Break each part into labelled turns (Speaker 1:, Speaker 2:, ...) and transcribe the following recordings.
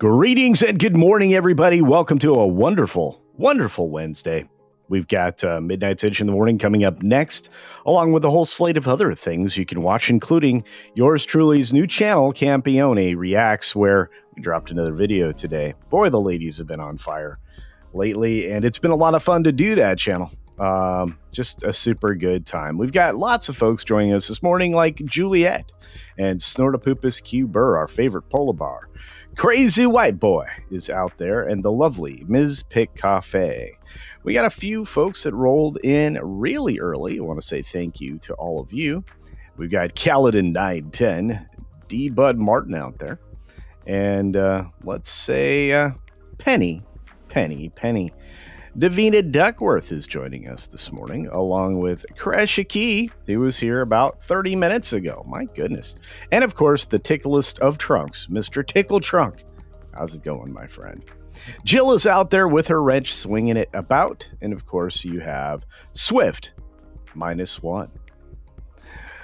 Speaker 1: Greetings and good morning, everybody. Welcome to a wonderful, wonderful Wednesday. We've got Midnight's Edge in the morning coming up next, along with a whole slate of other things you can watch, including yours truly's new channel, Campione Reacts, where we dropped another video today. Boy, the ladies have been on fire lately, and it's been a lot of fun to do that channel. Just a super good time. We've got lots of folks joining us this morning, like Juliet and Snortapoopus Q Burr, our favorite polar bar. Crazy White Boy is out there, and the lovely Ms. Pick Cafe. We got a few folks that rolled in really early. I want to say thank you to all of you. We've got Caledon 910, D. Bud Martin out there, and let's say Penny. Davina Duckworth is joining us this morning, along with Kreshaki, who was here about 30 minutes ago. My goodness. And of course, the ticklest of trunks, Mr. Tickle Trunk. How's it going, my friend? Jill is out there with her wrench swinging it about. And of course, you have Swift, -1.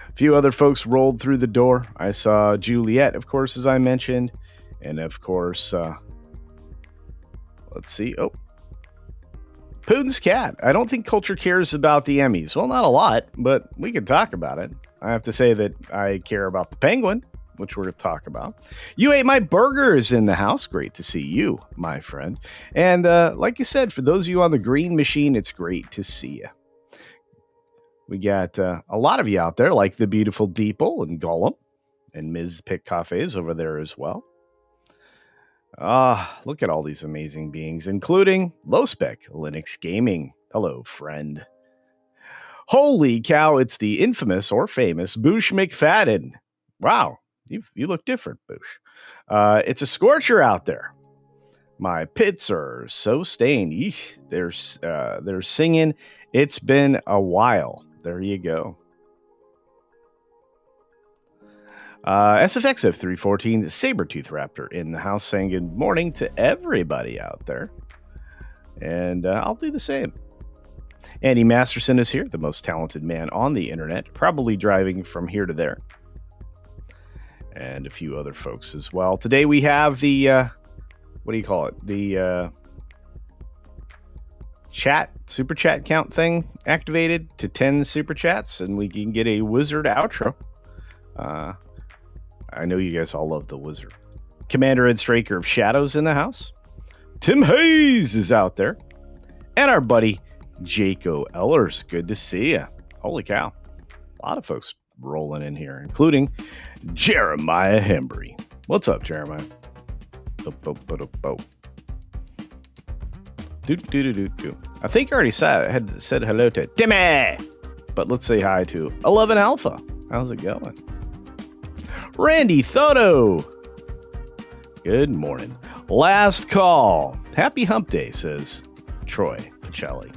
Speaker 1: A few other folks rolled through the door. I saw Juliet, of course, as I mentioned. And of course, let's see. Oh, Putin's cat. I don't think culture cares about the Emmys. Well, not a lot, but we could talk about it. I have to say that I care about the penguin, which we're going to talk about. You ate my burgers in the house. Great to see you, my friend. And like you said, for those of you on the green machine, it's great to see you. We got a lot of you out there, like the beautiful Deeple and Gollum, and Ms. Pick Cafe is over there as well. Look at all these amazing beings, including Low Spec Linux Gaming. Hello, friend. Holy cow, it's the infamous or famous Boosh McFadden. Wow, you look different, Boosh. It's a scorcher out there. My pits are so stained. Eesh, they're singing. It's been a while. There you go. SFX F314, Sabertooth Raptor in the house, saying good morning to everybody out there. And I'll do the same. Andy Masterson is here, the most talented man on the internet, probably driving from here to there. And a few other folks as well. Today we have the, what do you call it? The super chat count thing activated to 10 super chats, and we can get a wizard outro. I know you guys all love the wizard. Commander and Straker of Shadows in the house. Tim Hayes is out there. And our buddy, Jaco Ellers. Good to see you. Holy cow. A lot of folks rolling in here, including Jeremiah Hembry. What's up, Jeremiah? I think I already said hello to Timmy. But let's say hi to 11 Alpha. How's it going? Randy Thoto. Good morning. Last call. Happy hump day, says Troy Pacelli.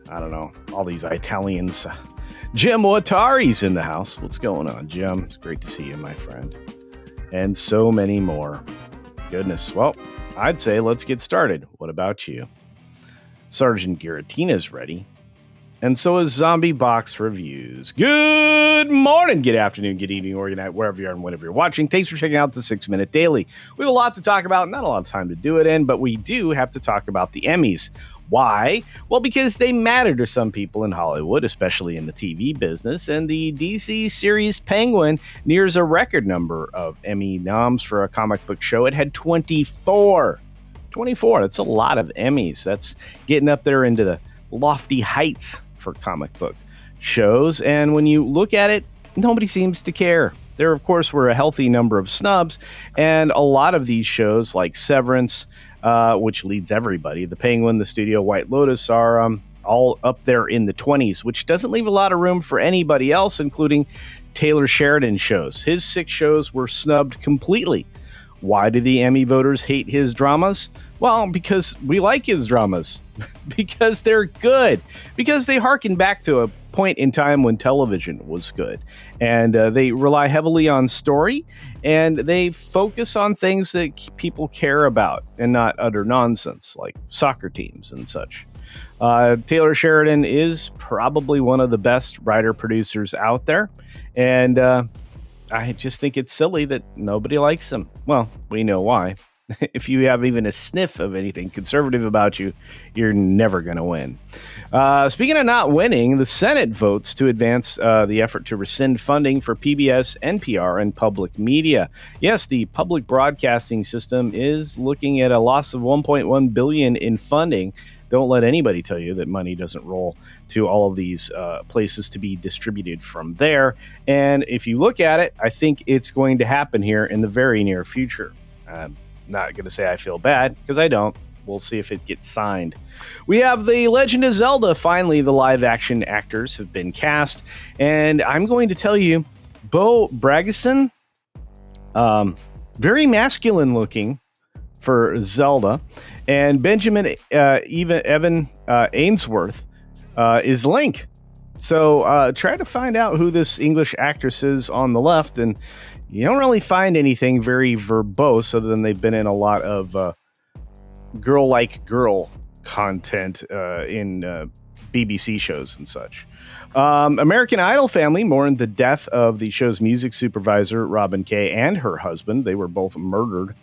Speaker 1: I don't know. All these Italians. Jim Watari's in the house. What's going on, Jim? It's great to see you, my friend. And so many more. Goodness. Well, I'd say let's get started. What about you? Sergeant Garatina's ready. And so is Zombie Box Reviews. Good morning, good afternoon, good evening, or good night, wherever you are and whenever you're watching. Thanks for checking out the 6 Minute Daily. We have a lot to talk about, not a lot of time to do it in, but we do have to talk about the Emmys. Why? Well, because they matter to some people in Hollywood, especially in the TV business, and the DC series Penguin nears a record number of Emmy noms for a comic book show. It had 24. 24, that's a lot of Emmys. That's getting up there into the lofty heights for comic book shows, and when you look at it, nobody seems to care. There, of course, were a healthy number of snubs, and a lot of these shows, like Severance, which leads everybody, The Penguin, The Studio, White Lotus, are all up there in the 20s, which doesn't leave a lot of room for anybody else, including Taylor Sheridan shows. His 6 shows were snubbed completely. Why do the Emmy voters hate his dramas? Well, because we like his dramas. Because they're good. Because they harken back to a point in time when television was good. And they rely heavily on story. And they focus on things that people care about and not utter nonsense, like soccer teams and such. Taylor Sheridan is probably one of the best writer-producers out there. And I just think it's silly that nobody likes them. Well, we know why. If you have even a sniff of anything conservative about you, you're never going to win. Speaking of not winning, the Senate votes to advance the effort to rescind funding for PBS, NPR, and public media. Yes, the public broadcasting system is looking at a loss of $1.1 billion in funding. Don't let anybody tell you that money doesn't roll to all of these places to be distributed from there. And if you look at it, I think it's going to happen here in the very near future. Not going to say I feel bad, because I don't. We'll see if it gets signed. We have The Legend of Zelda. Finally, the live-action actors have been cast. And I'm going to tell you, Bo Bragson, very masculine-looking for Zelda. And Benjamin Evan Ainsworth is Link. So try to find out who this English actress is on the left, and you don't really find anything very verbose other than they've been in a lot of girl content in BBC shows and such. American Idol family mourned the death of the show's music supervisor, Robin Kay, and her husband. They were both murdered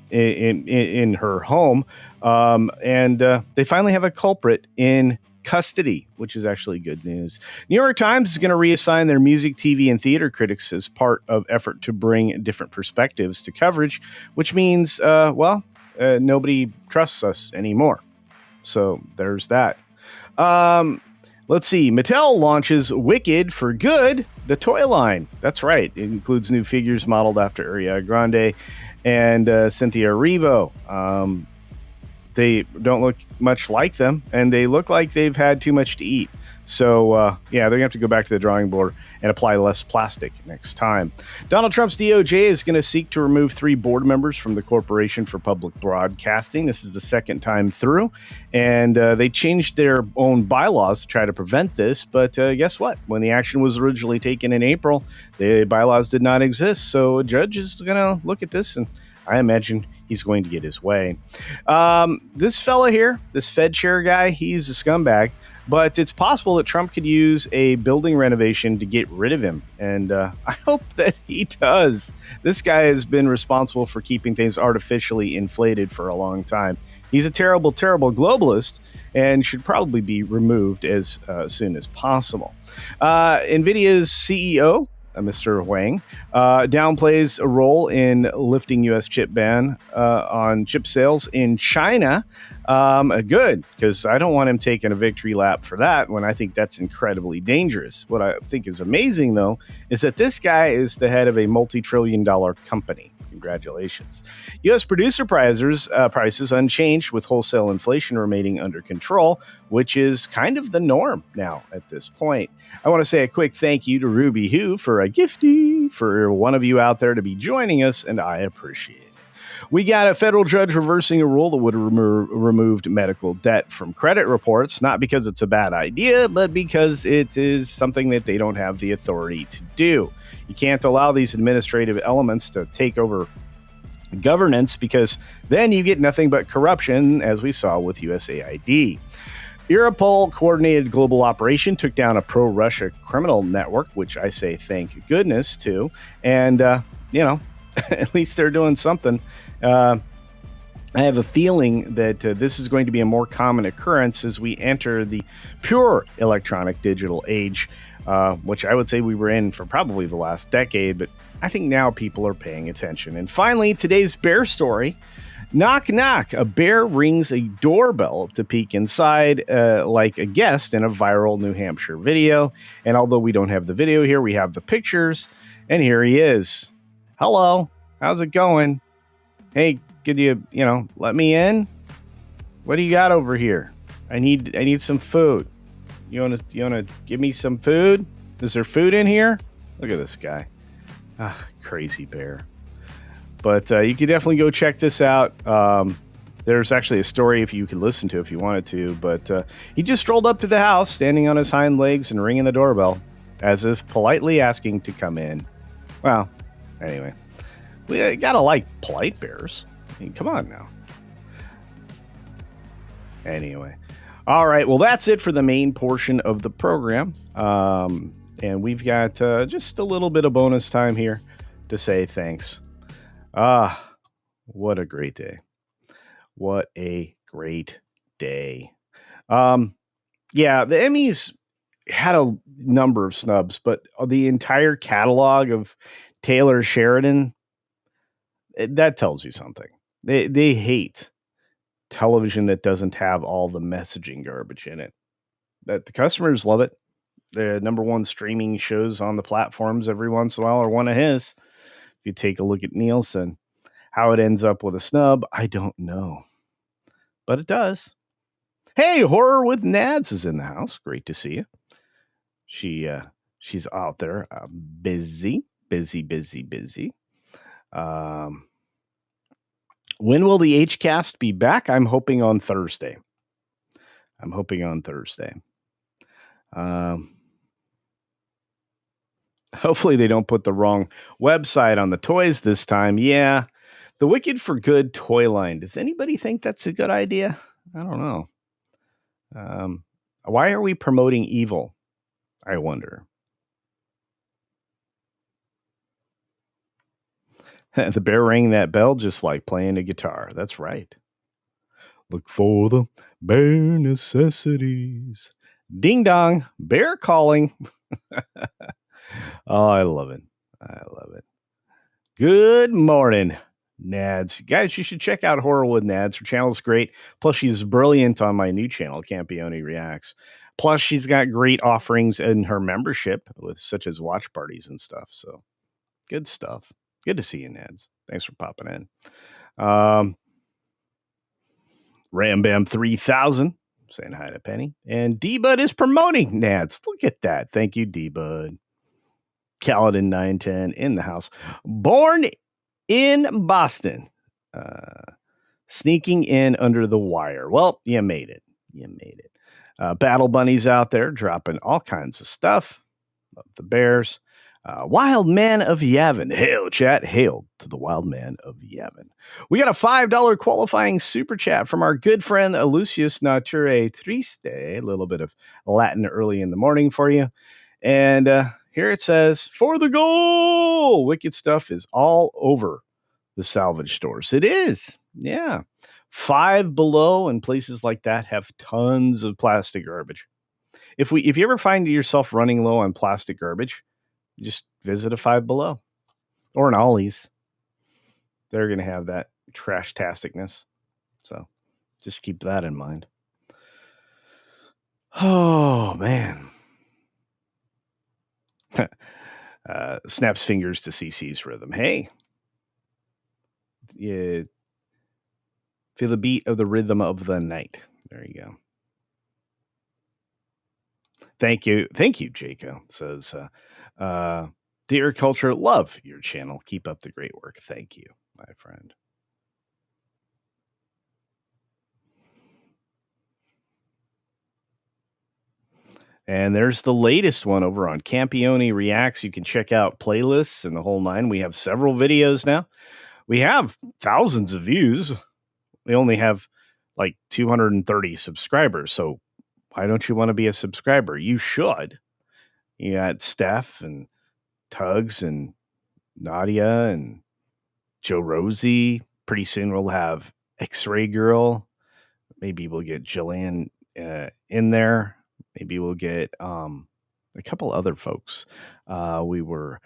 Speaker 1: in her home. And they finally have a culprit in custody, which is actually good news. New York Times is going to reassign their music, TV, and theater critics as part of effort to bring different perspectives to coverage, which means, nobody trusts us anymore. So there's that. Let's see. Mattel launches Wicked for Good, the toy line. That's right. It includes new figures modeled after Ariana Grande and Cynthia Erivo. They don't look much like them, and they look like they've had too much to eat. So, they're going to have to go back to the drawing board and apply less plastic next time. Donald Trump's DOJ is going to seek to remove 3 board members from the Corporation for Public Broadcasting. This is the second time through, and they changed their own bylaws to try to prevent this. But guess what? When the action was originally taken in April, the bylaws did not exist. So a judge is going to look at this, and I imagine he's going to get his way. This fella here, this Fed chair guy, he's a scumbag. But it's possible that Trump could use a building renovation to get rid of him. And I hope that he does. This guy has been responsible for keeping things artificially inflated for a long time. He's a terrible, terrible globalist and should probably be removed as soon as possible. NVIDIA's CEO, Mr. Wang, downplays a role in lifting U.S. chip ban on chip sales in China. Good, because I don't want him taking a victory lap for that when I think that's incredibly dangerous. What I think is amazing, though, is that this guy is the head of a multi-trillion-dollar company. Congratulations. U.S. producer prices unchanged with wholesale inflation remaining under control, which is kind of the norm now at this point. I want to say a quick thank you to Ruby Hugh for a gifty for one of you out there to be joining us, and I appreciate it. We got a federal judge reversing a rule that would have removed medical debt from credit reports, not because it's a bad idea, but because it is something that they don't have the authority to do. You can't allow these administrative elements to take over governance, because then you get nothing but corruption, as we saw with USAID. Europol coordinated global operation took down a pro-Russia criminal network, which I say thank goodness to. And, at least they're doing something. I have a feeling that this is going to be a more common occurrence as we enter the pure electronic digital age, which I would say we were in for probably the last decade, but I think now people are paying attention. And finally, today's bear story. Knock, knock. A bear rings a doorbell to peek inside like a guest in a viral New Hampshire video. And although we don't have the video here, we have the pictures. And here he is. Hello. How's it going? Hey, could you let me in? What do you got over here? I need some food. You wanna give me some food? Is there food in here? Look at this guy. Crazy bear. But you could definitely go check this out. There's actually a story if you could listen to if you wanted to. But he just strolled up to the house, standing on his hind legs and ringing the doorbell, as if politely asking to come in. Well, anyway. We gotta like polite bears. I mean, come on now. Anyway. All right. Well, that's it for the main portion of the program. And we've got just a little bit of bonus time here to say thanks. Ah, what a great day. What a great day. Yeah, the Emmys had a number of snubs, but the entire catalog of Taylor Sheridan, that tells you something. They hate television that doesn't have all the messaging garbage in it. That the customers love it. The number one streaming shows on the platforms every once in a while are one of his. If you take a look at Nielsen, how it ends up with a snub, I don't know. But it does. Hey, Horror with Nads is in the house. Great to see you. She's out there busy. When will the HCast be back? I'm hoping on Thursday. Hopefully they don't put the wrong website on the toys this time. Yeah. The Wicked for Good toy line. Does anybody think that's a good idea? I don't know. Why are we promoting evil? I wonder. The bear rang that bell just like playing a guitar. That's right. Look for the bare necessities. Ding dong, bear calling. Oh, I love it. Good morning, Nads. Guys, you should check out Horror with Nads. Her channel's great. Plus, she's brilliant on my new channel, Campione Reacts. Plus, she's got great offerings in her membership, with such as watch parties and stuff. So, good stuff. Good to see you, Nads. Thanks for popping in. Ram Bam 3000 saying hi to Penny. And D-Bud is promoting Nads. Look at that. Thank you, D-Bud. Kaladin 910 in the house. Born in Boston. Sneaking in under the wire. Well, you made it. Battle Bunny's out there dropping all kinds of stuff. Love the Bears. Wild Man of Yavin. Hail, chat. Hail to the Wild Man of Yavin. We got a $5 qualifying super chat from our good friend Lucius Nature Triste. A little bit of Latin early in the morning for you. And here it says, for the goal! Wicked stuff is all over the salvage stores. It is. Yeah. Five Below and places like that have tons of plastic garbage. If you ever find yourself running low on plastic garbage, just visit a Five Below or an Ollie's. They're going to have that trash-tasticness. So just keep that in mind. Oh, man. Snaps fingers to CC's rhythm. Hey. Yeah. Feel the beat of the rhythm of the night. There you go. Thank you, Jaco. Says, Dear Culture, love your channel. Keep up the great work. Thank you, my friend. And there's the latest one over on Campione Reacts. You can check out playlists and the whole nine. We have several videos now. We have thousands of views. We only have like 230 subscribers. So why don't you want to be a subscriber? You should. You got Steph and Tugs and Nadia and Joe Rosie. Pretty soon we'll have X-Ray Girl. Maybe we'll get Jillian in there. Maybe we'll get a couple other folks. We were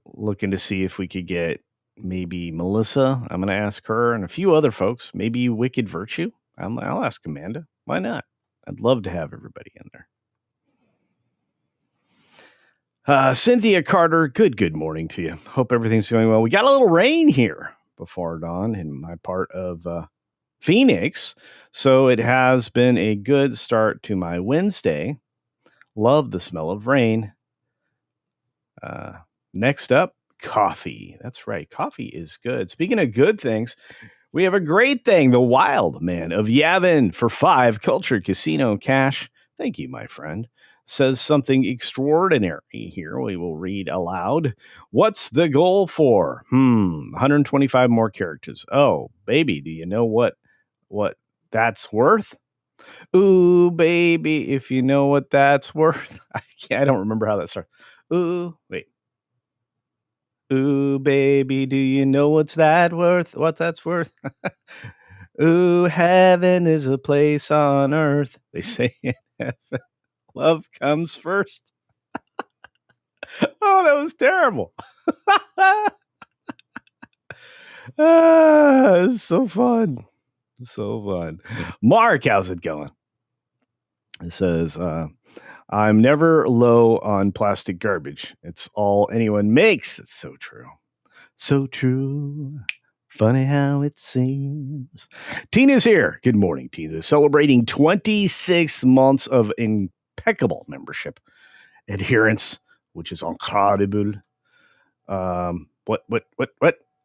Speaker 1: looking to see if we could get maybe Melissa. I'm going to ask her and a few other folks. Maybe Wicked Virtue. I'll ask Amanda. Why not? I'd love to have everybody in there. Cynthia Carter, good morning to you. Hope everything's going well. We got a little rain here before dawn in my part of Phoenix, so it has been a good start to my Wednesday. Love the smell of rain. Next up, coffee. That's right, coffee is good. Speaking of good things, we have a great thing. The Wild Man of Yavin for 5 CultureCasino cash. Thank you, my friend. Says something extraordinary here. We will read aloud. What's the goal for? 125 more characters. Oh, baby, do you know what that's worth? Ooh, baby, if you know what that's worth. I don't remember how that starts. Ooh, wait. Ooh, baby, do you know what's that worth? What's that's worth? Ooh, heaven is a place on earth. They say in heaven, love comes first. Oh, that was terrible. It's so fun. So fun. Mark, how's it going? It says, I'm never low on plastic garbage. It's all anyone makes. It's so true. So true. Funny how it seems. Tina's here. Good morning, Tina. Celebrating 26 months of impeccable membership adherence, which is incredible. What?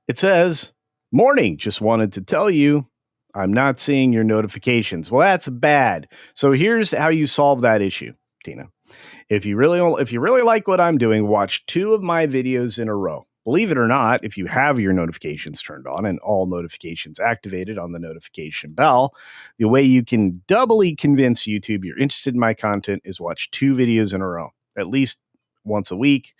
Speaker 1: It says, morning. Just wanted to tell you I'm not seeing your notifications. Well, that's bad. So here's how you solve that issue, Tina. If you really like what I'm doing, watch 2 of my videos in a row. Believe it or not, if you have your notifications turned on and all notifications activated on the notification bell, the way you can doubly convince YouTube you're interested in my content is watch 2 videos in a row, at least once a week,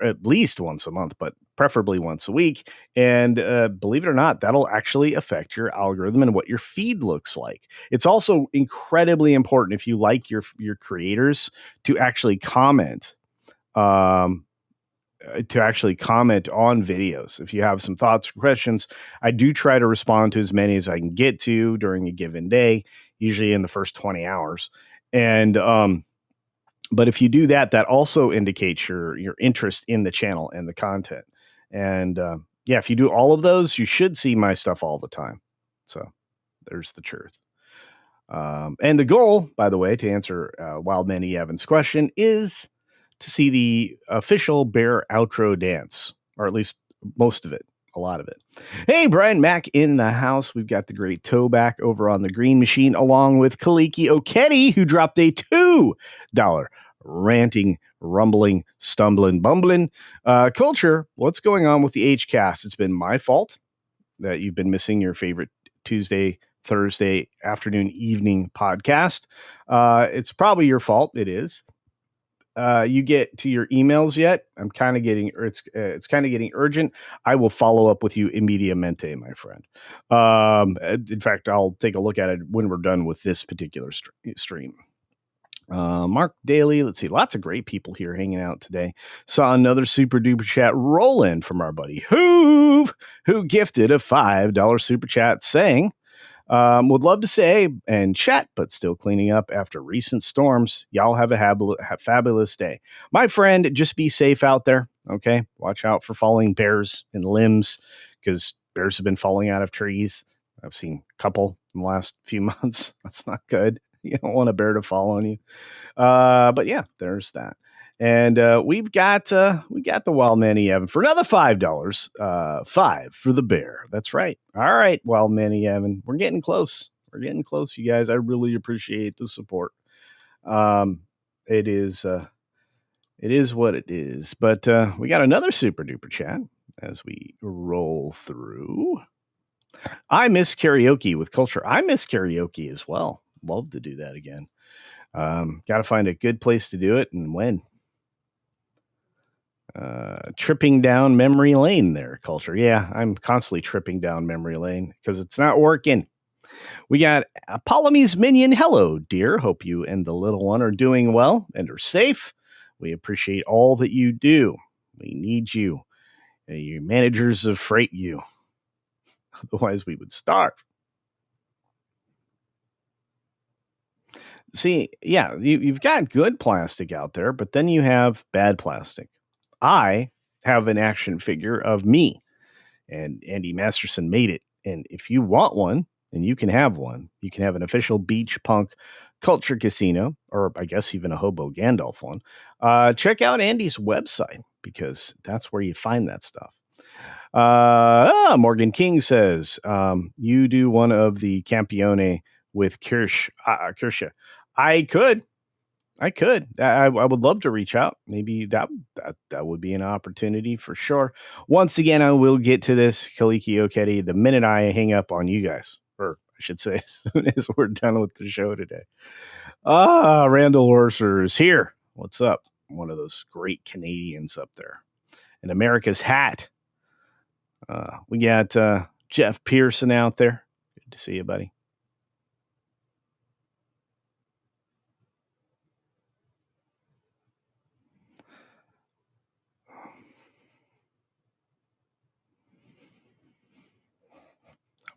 Speaker 1: at least once a month, but preferably once a week. And believe it or not, that'll actually affect your algorithm and what your feed looks like. It's also incredibly important if you like your creators to actually comment. To actually comment on videos. If you have some thoughts or questions, I do try to respond to as many as I can get to during a given day, usually in the first 20 hours. And but if you do that, that also indicates your interest in the channel and the content. And yeah, if you do all of those, you should see my stuff all the time. So there's the truth. And the goal, by the way, to answer Wild Manny Evans' question, is to see the official bear outro dance, or at least most of it, a lot of it. Hey, Brian Mack in the house. We've got the great toe back over on the green machine, along with Kaliki Okedi, who dropped a $2 ranting, rumbling, stumbling, bumbling. Culture, what's going on with the H-Cast? It's been my fault that you've been missing your favorite Tuesday, Thursday afternoon, evening podcast. It's probably your fault. It is. You get to your emails yet? I'm kind of getting, or it's kind of getting urgent. I will follow up with you immediatamente, my friend. In fact, I'll take a look at it when we're done with this particular stream. Mark Daly, let's see, lots of great people here hanging out today. Saw another super duper chat roll in from our buddy Hoove, who gifted a $5 super chat saying, would love to say and chat, but still cleaning up after recent storms. Y'all have a fabulous day. My friend, just be safe out there, okay? Watch out for falling bears and limbs, because bears have been falling out of trees. I've seen a couple in the last few months. That's not good. You don't want a bear to fall on you. But yeah, there's that. And we got the Wild Manny Evan for another $5. 5 for the bear. That's right. All right, Wild Manny Evan. We're getting close. We're getting close, you guys. I really appreciate the support. It is what it is. But we got another super duper chat as we roll through. I miss karaoke with culture. I miss karaoke as well. Love to do that again. Got to find a good place to do it and when. Tripping down memory lane there, culture. Yeah, I'm constantly tripping down memory lane because it's not working. We got Polomies Minion. Hello, dear. Hope you and the little one are doing well and are safe. We appreciate all that you do. We need you. You managers of freight you. Otherwise, we would starve. See, yeah, you've got good plastic out there, but then you have bad plastic. I have an action figure of me, and Andy Masterson made it. And if you want one, then you can have one. You can have an official Beach Punk Culture Casino, or I guess even a Hobo Gandalf one. Check out Andy's website, because that's where you find that stuff. Morgan King says, you do one of the Campione with Kirsche. I could. I would love to reach out. Maybe that would be an opportunity for sure. Once again, I will get to this, Kaliki Okedi, the minute I hang up on you guys, or I should say, as soon as we're done with the show today. Randall Orser is here. What's up? One of those great Canadians up there. In America's hat. We got Jeff Pearson out there. Good to see you, buddy.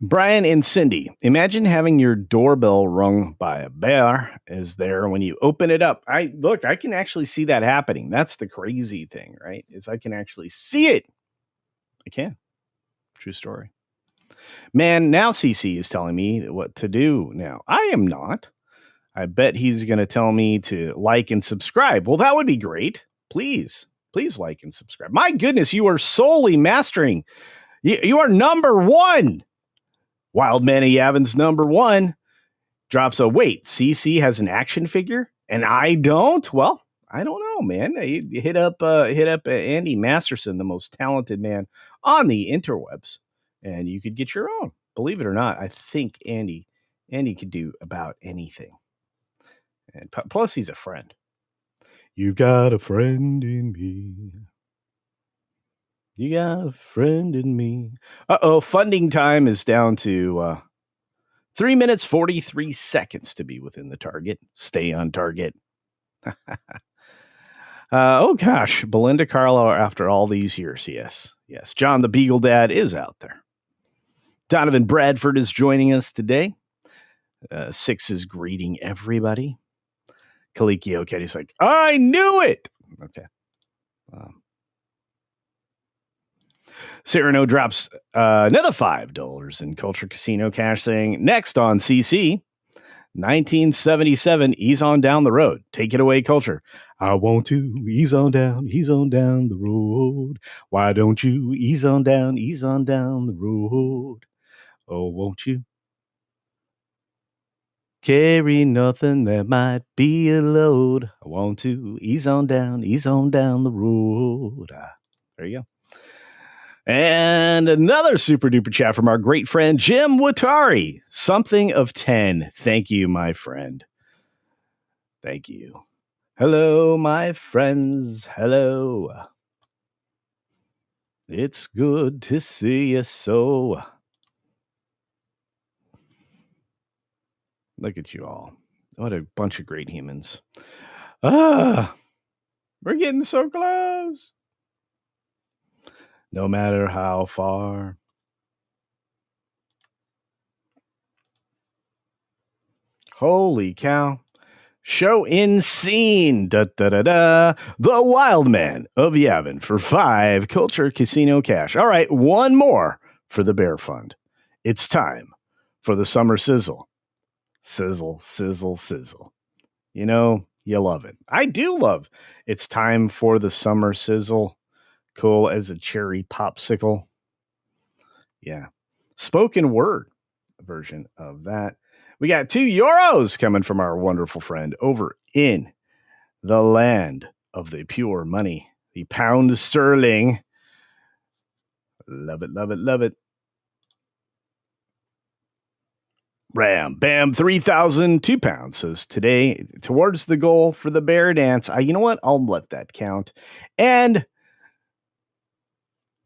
Speaker 1: Brian and Cindy, imagine having your doorbell rung by a bear is there when you open it up. I can actually see that happening. That's the crazy thing, right? Is I can actually see it. I can. True story. Man, now CC is telling me what to do now. I am not. I bet he's going to tell me to like and subscribe. Well, that would be great. Please like and subscribe. My goodness, you are solely mastering. You are number one. Wild Man of Yavin's number one drops a wait. CC has an action figure and I don't. Well, I don't know, man. You hit up Andy Masterson, the most talented man on the interwebs, and you could get your own. Believe it or not, I think Andy could do about anything. And plus, he's a friend. You got a friend in me. You got a friend in me. Funding time is down to 3 minutes, 43 seconds to be within the target. Stay on target. Oh, gosh. Belinda Carlo after all these years. Yes. John the Beagle Dad is out there. Donovan Bradford is joining us today. Six is greeting everybody. Kaliki Okedi's like, I knew it. Okay. Cyrano drops another $5 in Culture Casino cash, saying, next on CC, 1977, ease on down the road. Take it away, Culture. I want to ease on down the road. Why don't you ease on down the road? Oh, won't you carry nothing that might be a load? I want to ease on down the road. There you go. And another super duper chat from our great friend, Jim Watari. Something of 10. Thank you, my friend. Thank you. Hello, my friends. Hello. It's good to see you so. Look at you all. What a bunch of great humans. We're getting so close. No matter how far. Holy cow. Show in scene. The Wild Man of Yavin for 5 Culture Casino cash. All right, one more for the Bear Fund. It's time for the summer sizzle. Sizzle, sizzle, sizzle. You know, you love it. I do love. It's time for the summer sizzle. Cool as a cherry popsicle. Yeah. Spoken word version of that. We got €2 coming from our wonderful friend over in the land of the pure money, the pound sterling. Love it, love it, love it. Ram, bam, 3,000, £2 says today towards the goal for the bear dance. You know what? I'll let that count. And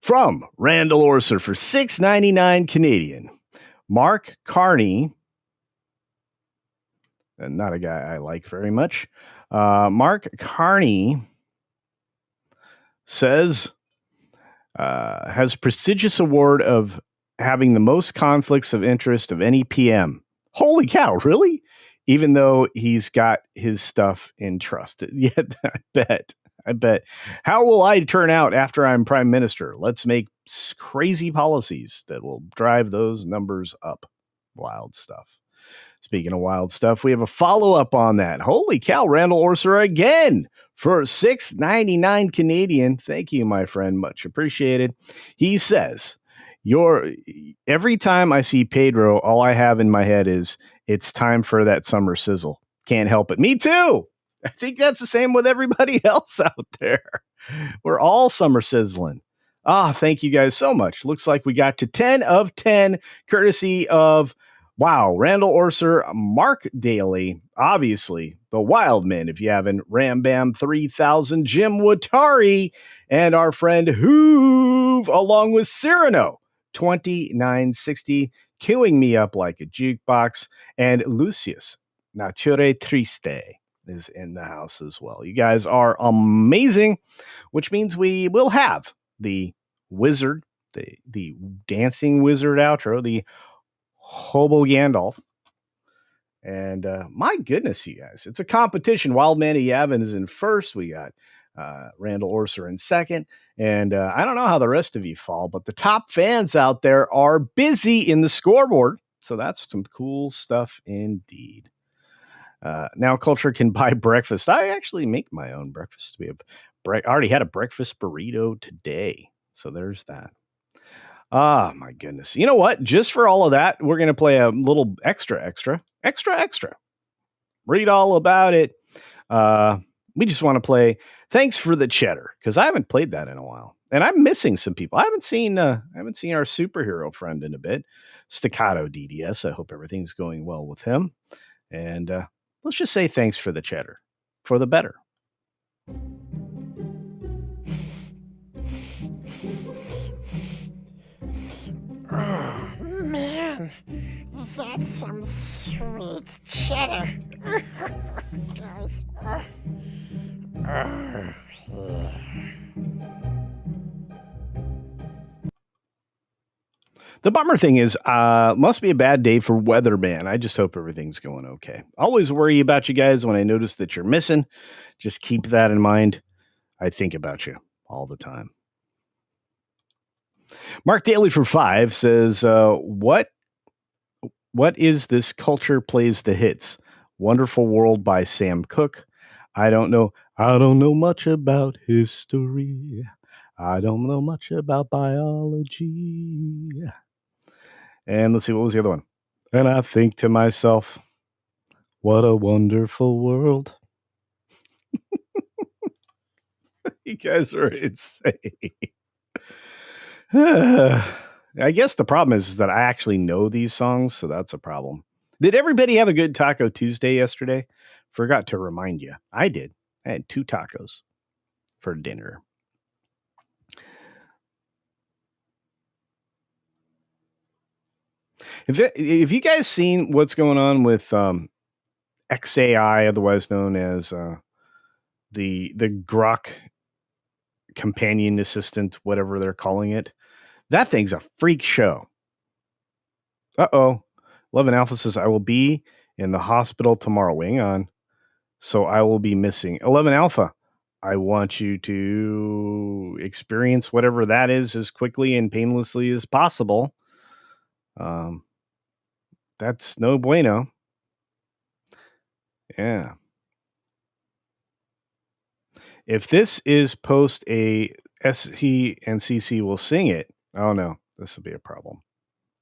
Speaker 1: from Randall Orser for $6.99 Canadian, Mark Carney, and not a guy I like very much. Mark Carney says, has prestigious award of having the most conflicts of interest of any PM. Holy cow, really? Even though he's got his stuff in trust. Yeah, I bet. How will I turn out after I'm prime minister? Let's make crazy policies that will drive those numbers up. Wild stuff. Speaking of wild stuff, we have a follow-up on that. Holy cow, Randall Orser again for $6.99 Canadian. Thank you, my friend. Much appreciated. He says, every time I see Pedro, all I have in my head is it's time for that summer sizzle. Can't help it. Me too. I think that's the same with everybody else out there. We're all summer sizzling. Thank you guys so much. Looks like we got to 10 of 10, courtesy of Wow, Randall Orser, Mark Daly, obviously the Wildman, if you haven't, Ram Bam 3000, Jim Watari, and our friend Hoove, along with Cyrano 2960, queuing me up like a jukebox, and Lucius Nature Triste is in the house as well. You guys are amazing, which means we will have the wizard, the dancing wizard outro, the Hobo Gandalf. And my goodness, you guys, it's a competition. Wild Manny Yavin is in first. We got Randall Orser in second. And I don't know how the rest of you fall, but the top fans out there are busy in the scoreboard. So that's some cool stuff indeed. Now Culture can buy breakfast. I actually make my own breakfast. I already had a breakfast burrito today. So there's that. Ah, my goodness. You know what? Just for all of that, we're going to play a little extra. Read all about it. We just want to play Thanks for the Cheddar, because I haven't played that in a while. And I'm missing some people. I haven't seen our superhero friend in a bit. Staccato DDS. I hope everything's going well with him. And let's just say thanks for the cheddar. For the better.
Speaker 2: Oh, man, that's some sweet cheddar. Guys. Yeah.
Speaker 1: The bummer thing is, must be a bad day for Weatherman. I just hope everything's going okay. Always worry about you guys when I notice that you're missing. Just keep that in mind. I think about you all the time. Mark Daly for 5 says, what is this Culture Plays the Hits? Wonderful World by Sam Cooke. I don't know much about history. I don't know much about biology. And let's see, what was the other one? And I think to myself, what a wonderful world. You guys are insane. I guess the problem is that I actually know these songs, so that's a problem. Did everybody have a good Taco Tuesday yesterday? Forgot to remind you. I did. I had 2 tacos for dinner. If you guys seen what's going on with XAI, otherwise known as the Grok companion assistant, whatever they're calling it, that thing's a freak show. 11 Alpha says, I will be in the hospital tomorrow. Hang on. So I will be missing. 11 Alpha, I want you to experience whatever that is as quickly and painlessly as possible. That's no bueno. Yeah. If this is post a SE and CC will sing it, oh no, this will be a problem.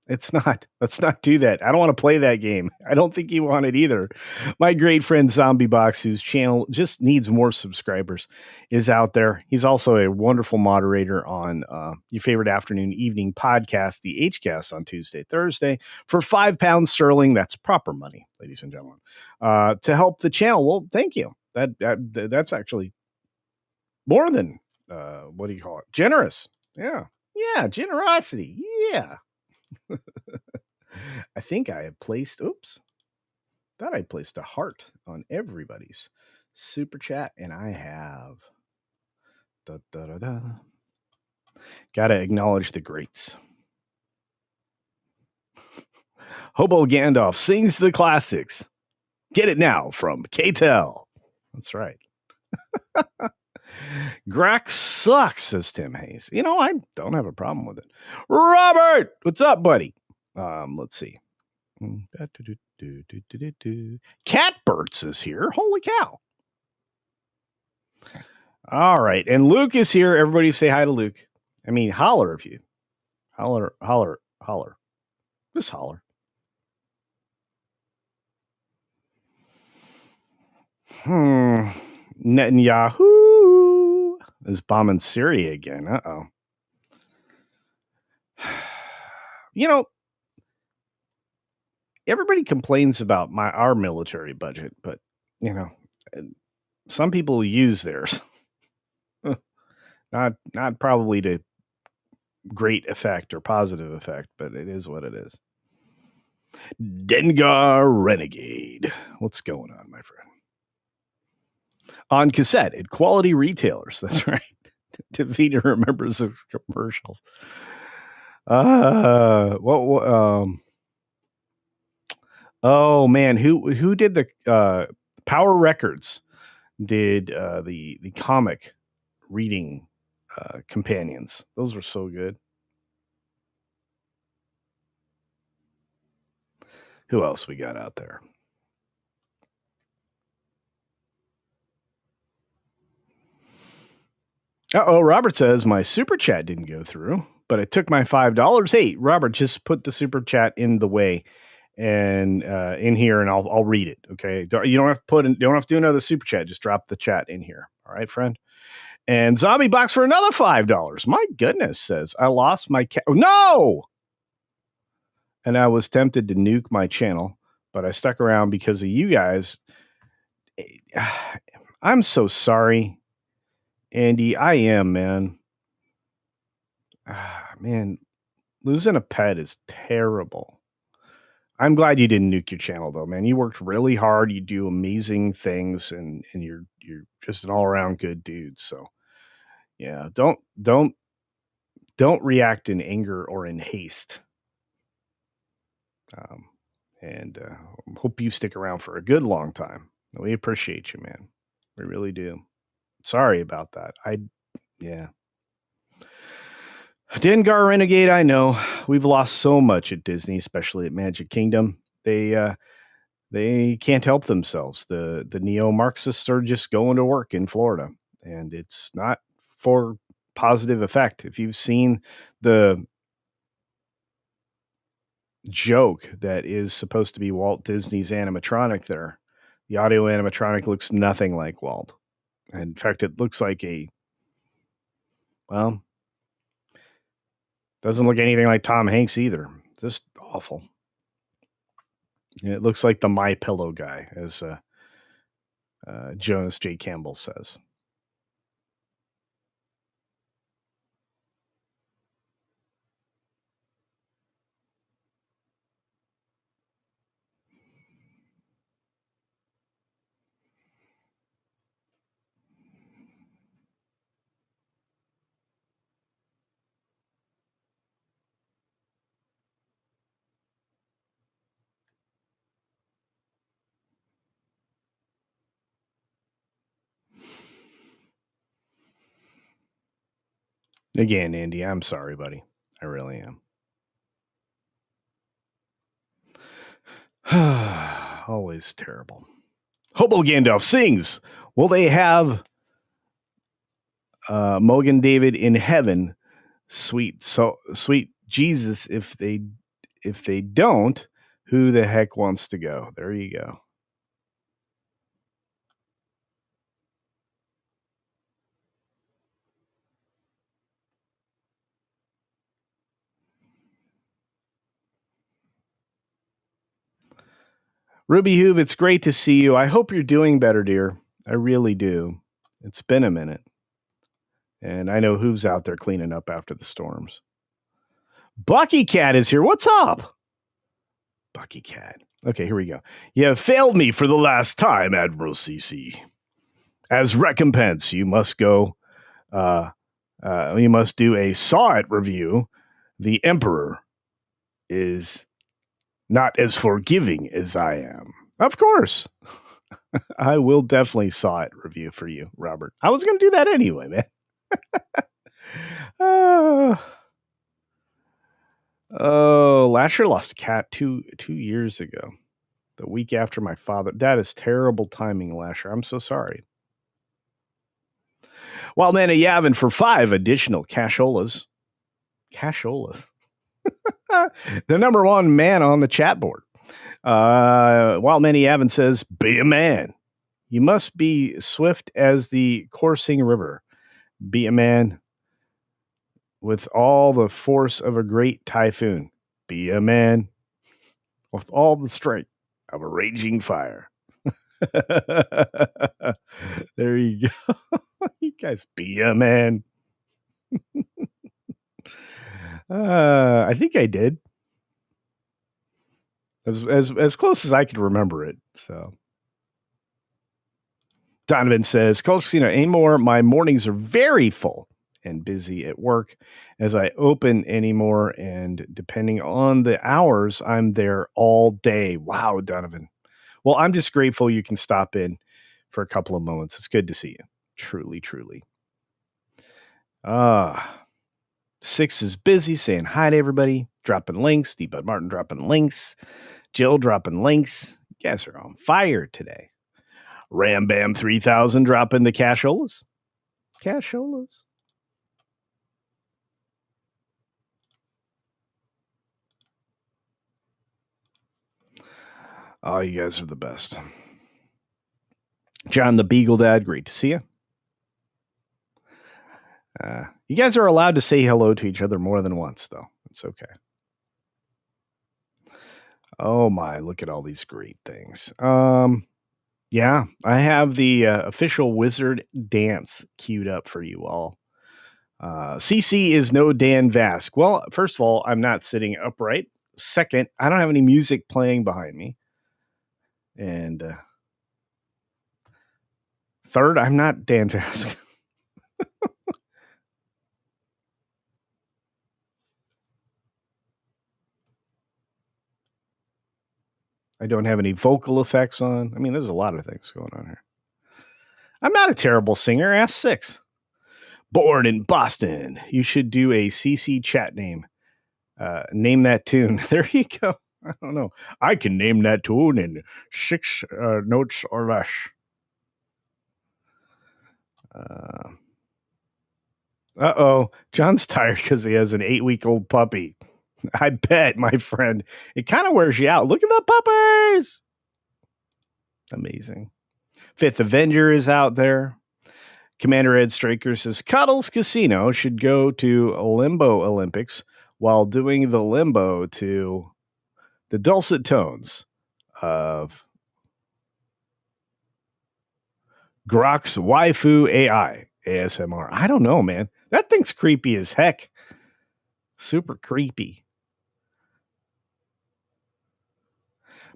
Speaker 1: It's not. Let's not do that. I don't want to play that game. I don't think you want it either. My great friend Zombie Box, whose channel just needs more subscribers, is out there. He's also a wonderful moderator on your favorite afternoon evening podcast, the HCast, on Tuesday, Thursday, for £5 sterling. That's proper money, ladies and gentlemen, to help the channel. Well, thank you. That's actually more than what do you call it? Generous. Yeah. Generosity. Yeah. I think I have placed, thought I placed a heart on everybody's super chat, and I have. Gotta acknowledge the greats. Hobo Gandalf sings the classics. Get it now from KTEL. That's right. Grax sucks, says Tim Hayes. You know, I don't have a problem with it. Robert, what's up, buddy? Let's see. Catbirds is here. Holy cow. All right. And Luke is here. Everybody say hi to Luke. I mean, holler if you. Holler. Just holler. Netanyahu is bombing Syria again. Uh-oh. You know, everybody complains about our military budget, but you know, some people use theirs. Not probably to great effect or positive effect, but it is what it is. Dengar Renegade. What's going on, my friend? On cassette at quality retailers. That's right. Davina remembers the commercials. Oh man, who did the Power Records did the comic reading companions. Those were so good. Who else we got out there? Robert says my super chat didn't go through, but it took my $5. Hey, Robert, just put the super chat in the way and in here, and I'll read it. Okay, you don't have to don't have to do another super chat. Just drop the chat in here. All right, friend. And Zombie Box for another $5. My goodness, says I lost my cat. Oh, no. And I was tempted to nuke my channel, but I stuck around because of you guys. I'm so sorry, Andy. I am, man. Man, losing a pet is terrible. I'm glad you didn't nuke your channel, though, man. You worked really hard. You do amazing things, and you're just an all around good dude. So, yeah, don't react in anger or in haste. And hope you stick around for a good long time. We appreciate you, man. We really do. Sorry about that. Yeah. Dengar Renegade, I know. We've lost so much at Disney, especially at Magic Kingdom. They can't help themselves. The neo-Marxists are just going to work in Florida, and it's not for positive effect. If you've seen the joke that is supposed to be Walt Disney's animatronic there, the audio animatronic looks nothing like Walt. In fact, it looks like doesn't look anything like Tom Hanks either. Just awful. It looks like the My Pillow guy, as Jonas J. Campbell says. Again, Andy, I'm sorry, buddy. I really am. Always terrible. Hobo Gandalf sings. Will they have Mogan David in heaven? Sweet Jesus. If they don't, who the heck wants to go? There you go. Ruby Hoove, it's great to see you. I hope you're doing better, dear. I really do. It's been a minute. And I know Hoove's out there cleaning up after the storms. Bucky Cat is here. What's up? Bucky Cat. Okay, here we go. You have failed me for the last time, Admiral CC. As recompense, you must go. You must do a Saw It review. The Emperor is not as forgiving as I am. Of course. I will definitely Saw It review for you, Robert. I was going to do that anyway, man. Lasher lost a cat two years ago. The week after my father. That is terrible timing, Lasher. I'm so sorry. Wild Man of Yavin for 5 additional casholas. Casholas. The number one man on the chat board. Wild Man of Yavin says, be a man. You must be swift as the coursing river. Be a man with all the force of a great typhoon. Be a man. with all the strength of a raging fire. There you go. You guys be a man. I think I did. As close as I could remember it. So Donovan says, CultureCasino anymore. My mornings are very full and busy at work as I open anymore. And depending on the hours, I'm there all day. Wow, Donovan. Well, I'm just grateful you can stop in for a couple of moments. It's good to see you. Truly, truly. Six is busy saying hi to everybody, dropping links. D. Bud Martin dropping links. Jill dropping links. You guys are on fire today. Ram Bam 3000 dropping the casholas. Casholas. Oh, you guys are the best. John the Beagle Dad, great to see you. You guys are allowed to say hello to each other more than once, though. It's okay. Oh my, look at all these great things. Yeah, I have the official wizard dance queued up for you all. CC is no Dan Vask. Well, first of all, I'm not sitting upright. Second, I don't have any music playing behind me. And third, I'm not Dan Vask. I don't have any vocal effects on. I mean, there's a lot of things going on here. I'm not a terrible singer. Ask Six. Born in Boston. You should do a CC chat name. Name that tune. There you go. I don't know. I can name that tune in 6 notes or less. Uh-oh. John's tired because he has an 8-week-old puppy. I bet, my friend. It kind of wears you out. Look at the puppies. Amazing. Fifth Avenger is out there. Commander Ed Straker says, Cuddles Casino should go to Limbo Olympics while doing the limbo to the dulcet tones of Grok's Waifu AI ASMR. I don't know, man. That thing's creepy as heck. Super creepy.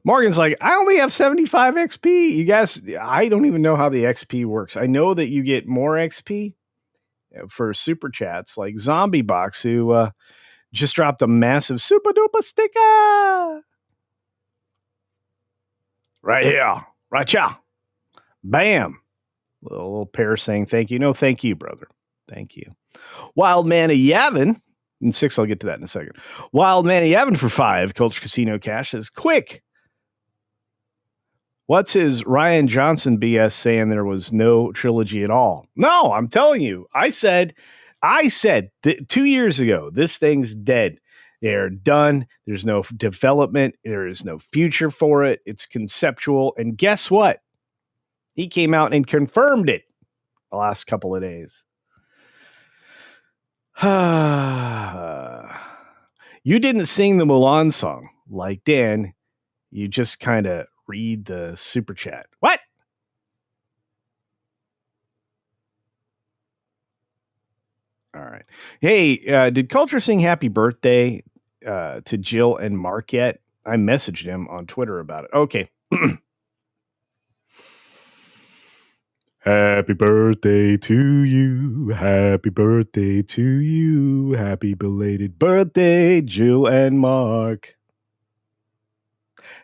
Speaker 1: Morgan's like, I only have 75 XP. You guys, I don't even know how the XP works. I know that you get more XP for super chats, like Zombie Box, who just dropped a massive super duper sticker. Right here. Right here. Bam. Little pair saying thank you. No, thank you, brother. Thank you. Wild Man of Yavin. And 6, I'll get to that in a second. Wild Man of Yavin for 5. Culture Casino Cash says, quick. What's his Ryan Johnson BS saying there was no trilogy at all? No, I'm telling you. I said 2 years ago, this thing's dead. They're done. There's no development. There is no future for it. It's conceptual. And guess what? He came out and confirmed it the last couple of days. You didn't sing the Mulan song like Dan. You just kind of read the super chat. What? All right. Hey, did Culture sing happy birthday to Jill and Mark yet? I messaged him on Twitter about it. Okay. Happy birthday to you. Happy birthday to you. Happy belated birthday, Jill and Mark.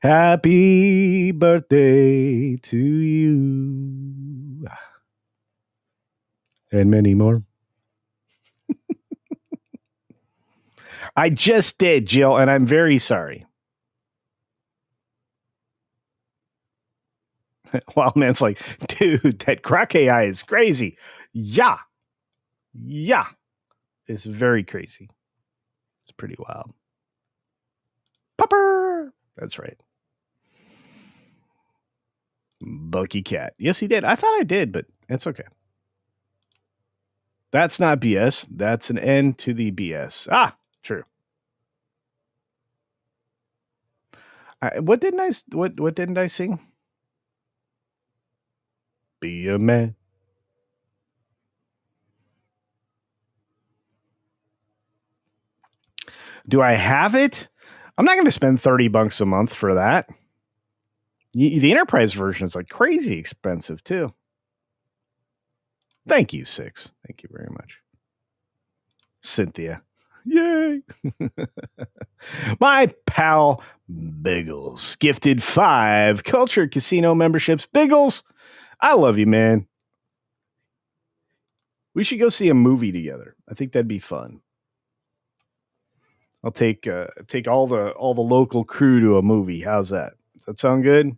Speaker 1: Happy birthday to you. And many more. I just did, Jill, and I'm very sorry. Wild Man's like, dude, that Grok AI is crazy. Yeah. Yeah. It's very crazy. It's pretty wild. Pupper. That's right. Bucky Cat. Yes, he did. I thought I did, but it's okay. That's not BS. That's an end to the BS. Ah, true. What didn't I sing? Be a man. Do I have it? I'm not going to spend $30 a month for that. The enterprise version is like crazy expensive too. Thank you, Six. Thank you very much, Cynthia. Yay! My pal Biggles gifted 5 Culture Casino memberships. Biggles, I love you, man. We should go see a movie together. I think that'd be fun. I'll take all the local crew to a movie. How's that? Does that sound good?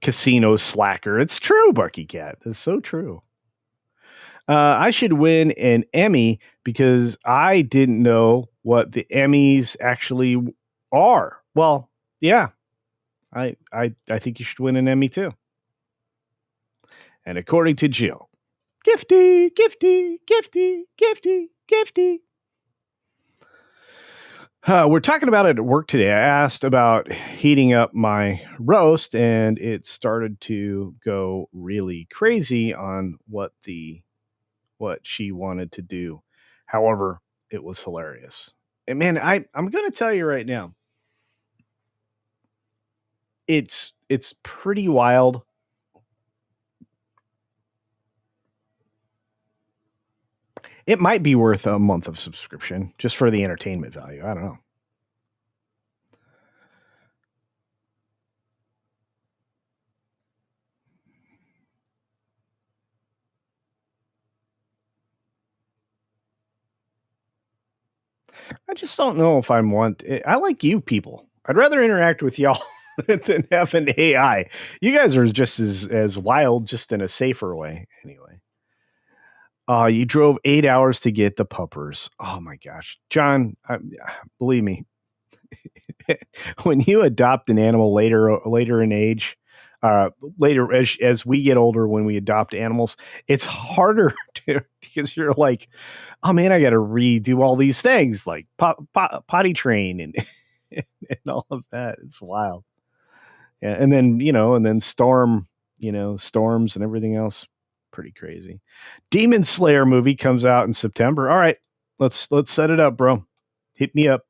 Speaker 1: Casino slacker. It's true, Bucky Cat. It's so true. I should win an Emmy because I didn't know what the Emmys actually are. Well, yeah, I think you should win an Emmy too. And according to Jill, gifty, gifty, gifty, gifty, gifty. We're talking about it at work today. I asked about heating up my roast, and it started to go really crazy on what she wanted to do. However, it was hilarious. And man, I'm going to tell you right now, it's pretty wild. It might be worth a month of subscription just for the entertainment value. I don't know. I just don't know if I want it. I like you people. I'd rather interact with y'all than have an AI. You guys are just as wild, just in a safer way. Anyway. You drove 8 hours to get the puppers. Oh my gosh. John, believe me, when you adopt an animal later in age, later as we get older, when we adopt animals, it's harder because you're like, oh man, I got to redo all these things like potty train and and all of that. It's wild. Yeah, and then storms and everything else. Pretty crazy. Demon Slayer movie comes out in September. All right, let's set it up, bro. Hit me up.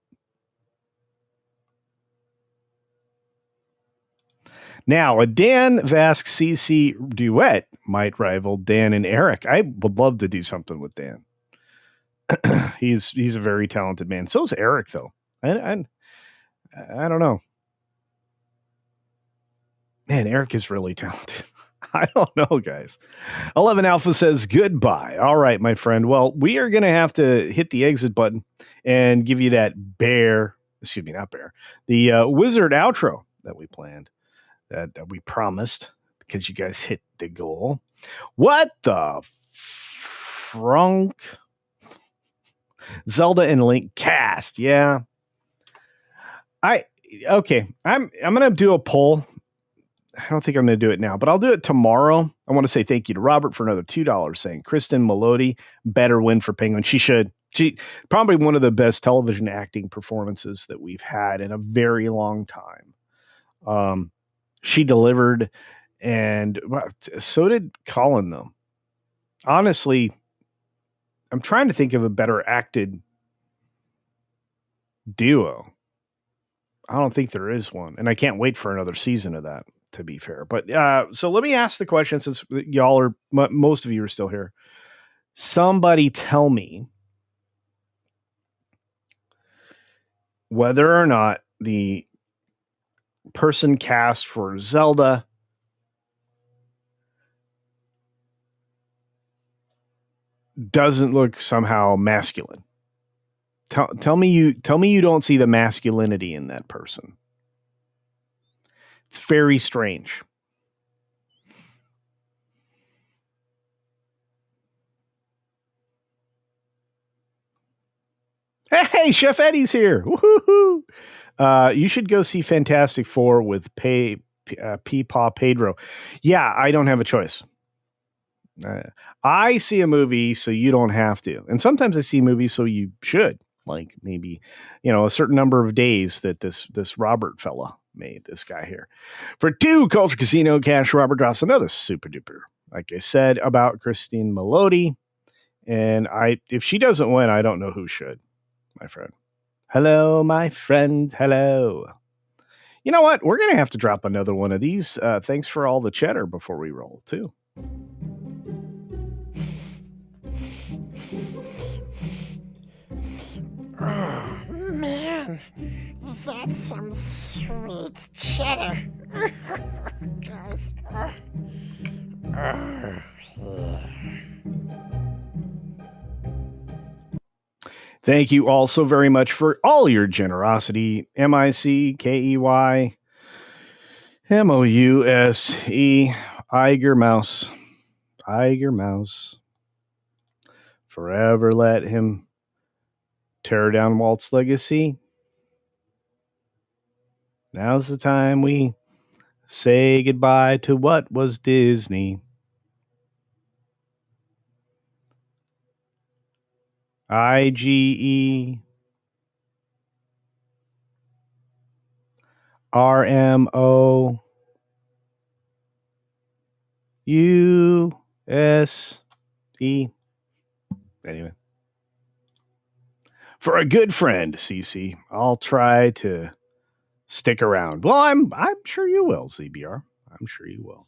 Speaker 1: Now, a Dan Vask CC duet might rival Dan and Eric. I would love to do something with Dan. He's a very talented man. So is Eric, though. I don't know. Man, Eric is really talented. I don't know, guys. 11 Alpha says goodbye. All right, my friend. Well, we are going to have to hit the exit button and give you that the wizard outro that we planned, that we promised, because you guys hit the goal. What the frunk? Zelda and Link cast. Yeah. I'm going to do a poll. I don't think I'm going to do it now, but I'll do it tomorrow. I want to say thank you to Robert for another $2 saying Kristen Melody better win for Penguin. She should. She probably one of the best television acting performances that we've had in a very long time. She delivered, and so did Colin, though. Honestly, I'm trying to think of a better acted duo. I don't think there is one, and I can't wait for another season of that, to be fair. But so let me ask the question, since y'all are, most of you are still here. Somebody tell me whether or not the person cast for Zelda doesn't look somehow masculine. Tell me you don't see the masculinity in that person. It's very strange. Hey, Chef Eddie's here. Woohoo! You should go see Fantastic Four with Peepaw Pedro. Yeah, I don't have a choice. I see a movie so you don't have to. And sometimes I see movies so you should. like maybe, a certain number of days that this Robert fella made, this guy here. For 2 Culture Casino cash, Robert drops another super duper, like I said, about Christine Melody. And if she doesn't win, I don't know who should, my friend. Hello, my friend. Hello. You know what? We're going to have to drop another one of these. Thanks for all the cheddar before we roll, too.
Speaker 2: Oh, man. That's some sweet cheddar. Guys. Yeah.
Speaker 1: Thank you all so very much for all your generosity. MICKEY MOUSE Iger Mouse. Iger Mouse. Forever let him tear down Walt's legacy. Now's the time we say goodbye to what was Disney. IGE RMO USE. Anyway. For a good friend, CC, I'll try to stick around. Well, I'm sure you will, ZBR. I'm sure you will.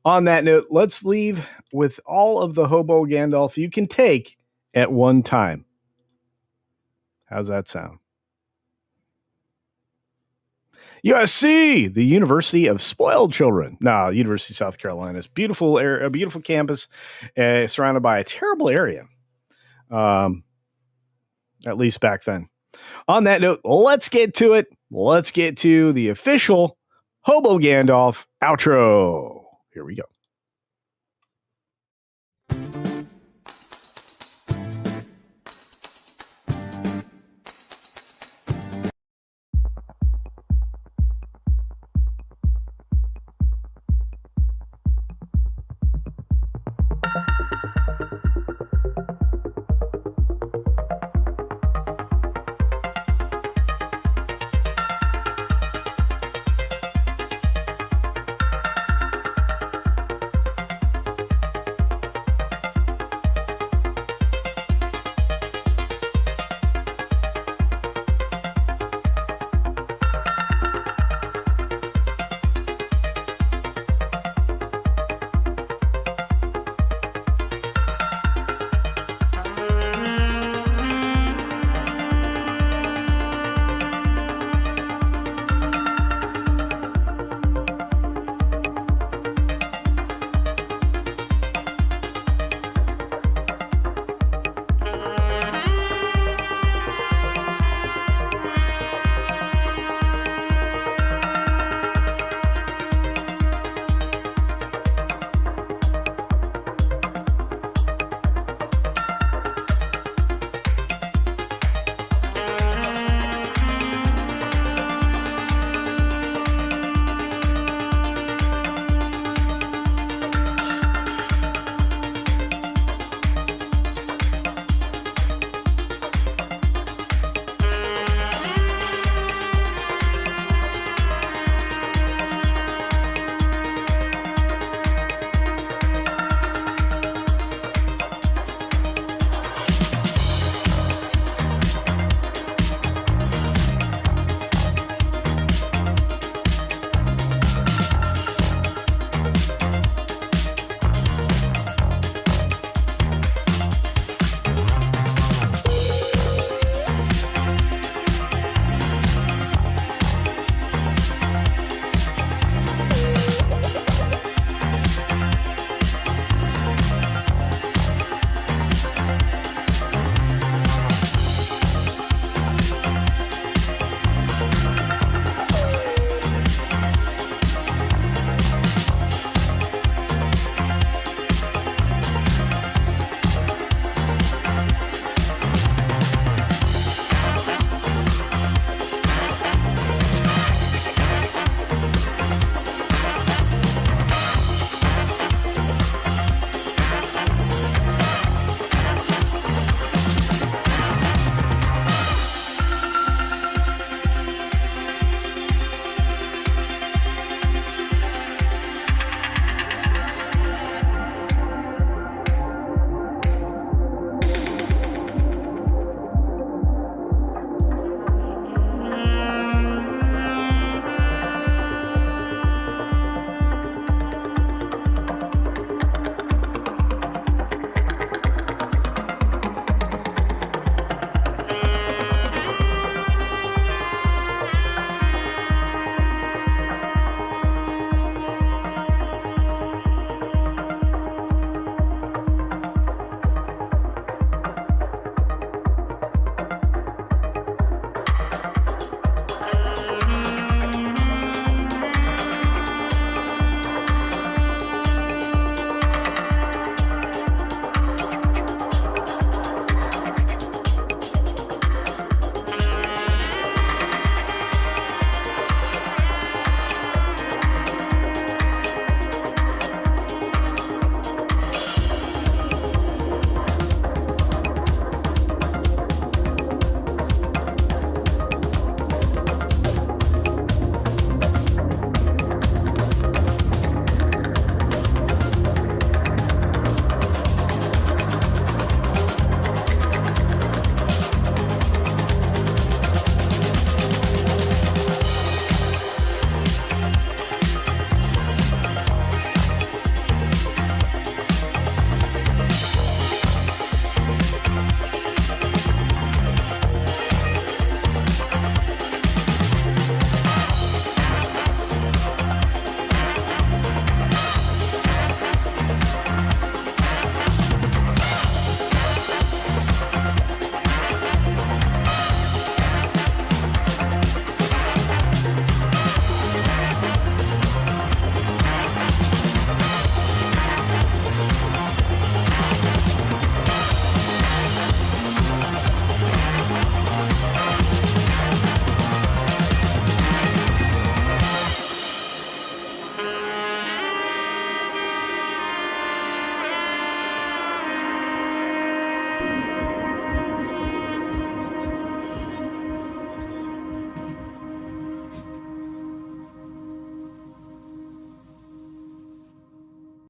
Speaker 1: On that note, let's leave with all of the hobo Gandalf you can take at one time. How's that sound? USC, the University of Spoiled Children. University of South Carolina's beautiful area, a beautiful campus, surrounded by a terrible area. At least back then. On that note, let's get to it. Let's get to the official Hobo Gandalf outro. Here we go.